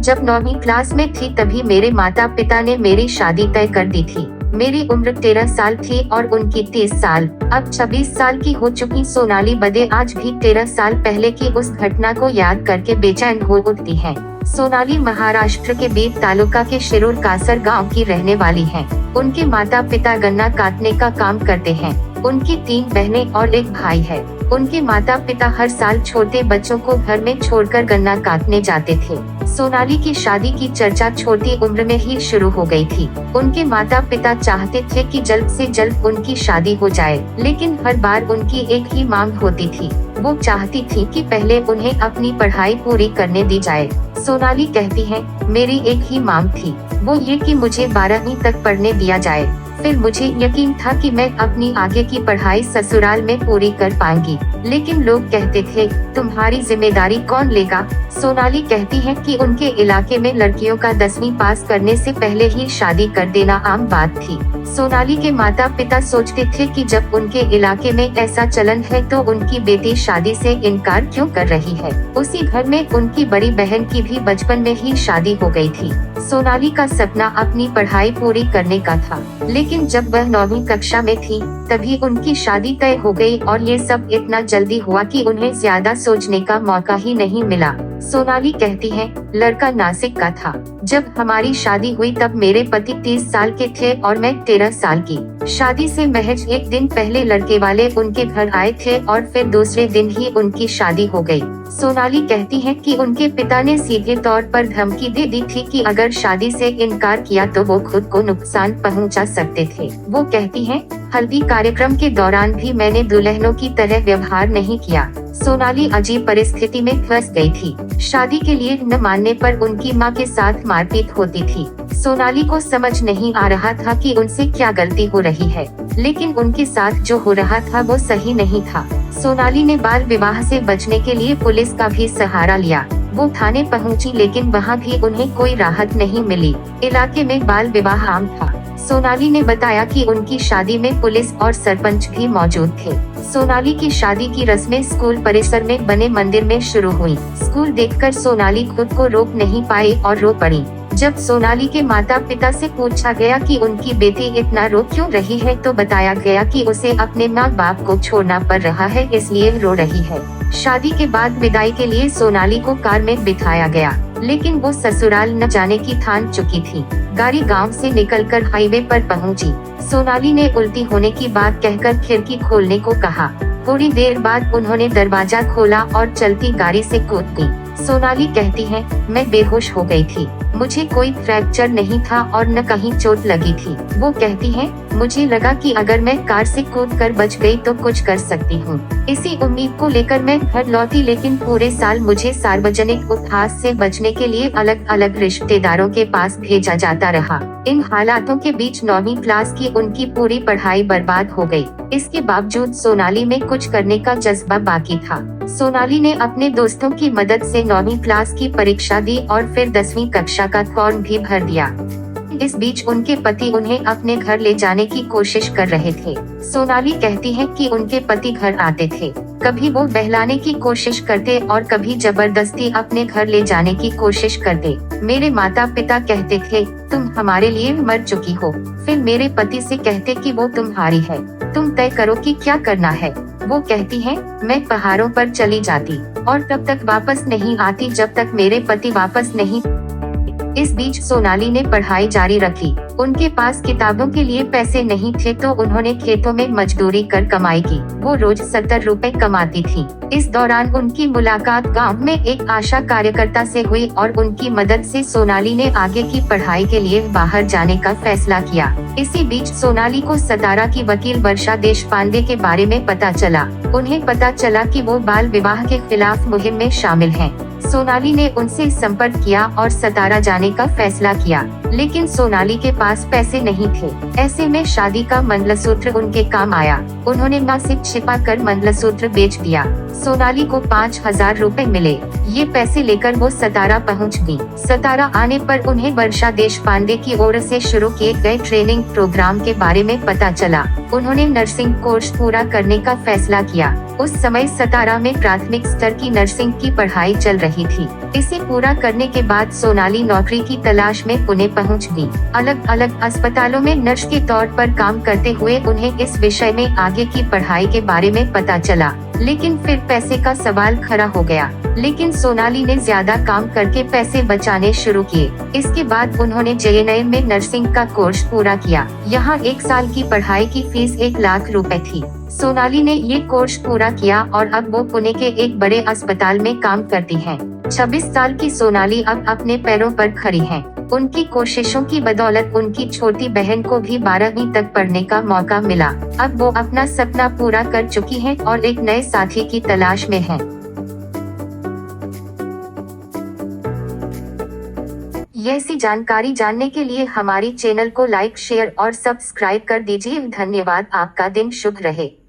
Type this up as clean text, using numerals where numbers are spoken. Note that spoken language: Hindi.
जब 9वीं क्लास में थी तभी मेरे माता पिता ने मेरी शादी तय कर दी थी। मेरी उम्र 13 साल थी और उनकी 30 साल। अब 26 साल की हो चुकी सोनाली बदे आज भी 13 साल पहले की उस घटना को याद करके बेचैन हो उठती है। सोनाली महाराष्ट्र के बीड तालुका के शिरूर कासर गांव की रहने वाली है। उनके माता पिता गन्ना काटने का काम करते हैं। उनकी 3 बहनें और 1 भाई है। उनके माता पिता हर साल छोटे बच्चों को घर में छोड़कर गन्ना काटने जाते थे। सोनाली की शादी की चर्चा छोटी उम्र में ही शुरू हो गई थी। उनके माता पिता चाहते थे कि जल्द से जल्द उनकी शादी हो जाए, लेकिन हर बार उनकी एक ही मांग होती थी। वो चाहती थी कि पहले उन्हें अपनी पढ़ाई पूरी करने दी जाए। सोनाली कहती है, मेरी एक ही मांग थी, वो ये कि मुझे 12वीं तक पढ़ने दिया जाए। फिर मुझे यकीन था कि मैं अपनी आगे की पढ़ाई ससुराल में पूरी कर पाऊंगी, लेकिन लोग कहते थे, तुम्हारी जिम्मेदारी कौन लेगा। सोनाली कहती है कि उनके इलाके में लड़कियों का 10वीं पास करने से पहले ही शादी कर देना आम बात थी। सोनाली के माता पिता सोचते थे कि जब उनके इलाके में ऐसा चलन है तो उनकी बेटी शादी से इनकार क्यों कर रही है। उसी घर में उनकी बड़ी बहन की भी बचपन में ही शादी हो गई थी। सोनाली का सपना अपनी पढ़ाई पूरी करने का था, लेकिन जब वह 9वीं कक्षा में थी तभी उनकी शादी तय हो गई और ये सब इतना जल्दी हुआ कि उन्हें ज्यादा सोचने का मौका ही नहीं मिला। सोनाली कहती है, लड़का नासिक का था। जब हमारी शादी हुई तब मेरे पति 30 साल के थे और मैं 13 साल की। शादी से महज 1 दिन पहले लड़के वाले उनके घर आए थे और फिर दूसरे दिन ही उनकी शादी हो गई। सोनाली कहती है कि उनके पिता ने सीधे तौर पर धमकी दे दी थी कि अगर शादी से इनकार किया तो वो खुद को नुकसान पहुंचा सकते थे। वो कहती है, हल्दी कार्यक्रम के दौरान भी मैंने दुल्हनों की तरह व्यवहार नहीं किया। सोनाली अजीब परिस्थिति में फंस गई थी। शादी के लिए न मानने पर उनकी मां के साथ मारपीट होती थी। सोनाली को समझ नहीं आ रहा था कि उनसे क्या गलती हो रही है, लेकिन उनके साथ जो हो रहा था वो सही नहीं था। सोनाली ने बाल विवाह से बचने के लिए पुलिस का भी सहारा लिया। वो थाने पहुंची, लेकिन वहां भी उन्हें कोई राहत नहीं मिली। इलाके में बाल विवाह आम था। सोनाली ने बताया कि उनकी शादी में पुलिस और सरपंच भी मौजूद थे। सोनाली की शादी की रस्में स्कूल परिसर में बने मंदिर में शुरू हुई। स्कूल देखकर सोनाली खुद को रोक नहीं पाई और रो पड़ी। जब सोनाली के माता पिता से पूछा गया कि उनकी बेटी इतना रो क्यों रही है तो बताया गया कि उसे अपने माँ बाप को छोड़ना पड़ रहा है, इसलिए रो रही है। शादी के बाद विदाई के लिए सोनाली को कार में बिठाया गया, लेकिन वो ससुराल न जाने की ठान चुकी थी। गाड़ी गांव से निकलकर हाईवे पर पहुंची। सोनाली ने उल्टी होने की बात कहकर खिड़की खोलने को कहा। थोड़ी देर बाद उन्होंने दरवाजा खोला और चलती गाड़ी से कूद गई। सोनाली कहती है, मैं बेहोश हो गई थी। मुझे कोई फ्रैक्चर नहीं था और न कहीं चोट लगी थी। वो कहती है, मुझे लगा कि अगर मैं कार से कूदकर बच गई तो कुछ कर सकती हूँ। इसी उम्मीद को लेकर मैं घर लौटी, लेकिन पूरे साल मुझे सार्वजनिक उपहास से बचने के लिए अलग अलग रिश्तेदारों के पास भेजा जाता रहा। इन हालातों के बीच 9वीं क्लास की उनकी पूरी पढ़ाई बर्बाद हो गई। इसके बावजूद सोनाली में कुछ करने का जज्बा बाकी था। सोनाली ने अपने दोस्तों की मदद से 9वीं क्लास की परीक्षा दी और फिर 10वीं कक्षा का फॉर्म भी भर दिया। इस बीच उनके पति उन्हें अपने घर ले जाने की कोशिश कर रहे थे। सोनाली कहती है कि उनके पति घर आते थे, कभी वो बहलाने की कोशिश करते और कभी जबरदस्ती अपने घर ले जाने की कोशिश करते। मेरे माता पिता कहते थे, तुम हमारे लिए मर चुकी हो। फिर मेरे पति से कहते कि वो तुम्हारी है, तुम तय करो कि क्या करना है। वो कहती है, मैं पहाड़ों पर चली जाती और तब तक वापस नहीं आती जब तक मेरे पति वापस नहीं। इस बीच सोनाली ने पढ़ाई जारी रखी। उनके पास किताबों के लिए पैसे नहीं थे तो उन्होंने खेतों में मजदूरी कर कमाई की। वो रोज 70 रुपए कमाती थी। इस दौरान उनकी मुलाकात गांव में एक आशा कार्यकर्ता से हुई और उनकी मदद से सोनाली ने आगे की पढ़ाई के लिए बाहर जाने का फैसला किया। इसी बीच सोनाली को सतारा की वकील वर्षा देशपांडे के बारे में पता चला। उन्हें पता चला कि वो बाल विवाह के खिलाफ मुहिम में शामिल हैं। सोनाली ने उनसे संपर्क किया और सतारा जाने का फैसला किया, लेकिन सोनाली के पास पैसे नहीं थे। ऐसे में शादी का मंगलसूत्र उनके काम आया। उन्होंने नासिक छिपा कर मंगलसूत्र बेच दिया। सोनाली को 5000 रुपए मिले। ये पैसे लेकर वो सतारा पहुंच गई। सतारा आने पर उन्हें वर्षा देशपांडे की ओर से शुरू किए गए ट्रेनिंग प्रोग्राम के बारे में पता चला। उन्होंने नर्सिंग कोर्स पूरा करने का फैसला किया। उस समय सतारा में प्राथमिक स्तर की नर्सिंग की पढ़ाई चल रही थी। इसे पूरा करने के बाद सोनाली नौकरी की तलाश में पुणे पहुंच गई। अलग अलग अस्पतालों में नर्स के तौर पर काम करते हुए उन्हें इस विषय में आगे की पढ़ाई के बारे में पता चला, लेकिन फिर पैसे का सवाल खड़ा हो गया। लेकिन सोनाली ने ज्यादा काम करके पैसे बचाने शुरू किए। इसके बाद उन्होंने JNM में नर्सिंग का कोर्स पूरा किया। यहाँ 1 साल की पढ़ाई की फीस 1 लाख रुपए थी। सोनाली ने ये कोर्स पूरा किया और अब वो पुणे के एक बड़े अस्पताल में काम करती हैं। 26 साल की सोनाली अब अपने पैरों पर खड़ी हैं। उनकी कोशिशों की बदौलत उनकी छोटी बहन को भी 12वीं तक पढ़ने का मौका मिला। अब वो अपना सपना पूरा कर चुकी हैं और एक नए साथी की तलाश में हैं। ऐसी जानकारी जानने के लिए हमारी चैनल को लाइक, शेयर और सब्सक्राइब कर दीजिए। धन्यवाद। आपका दिन शुभ रहे।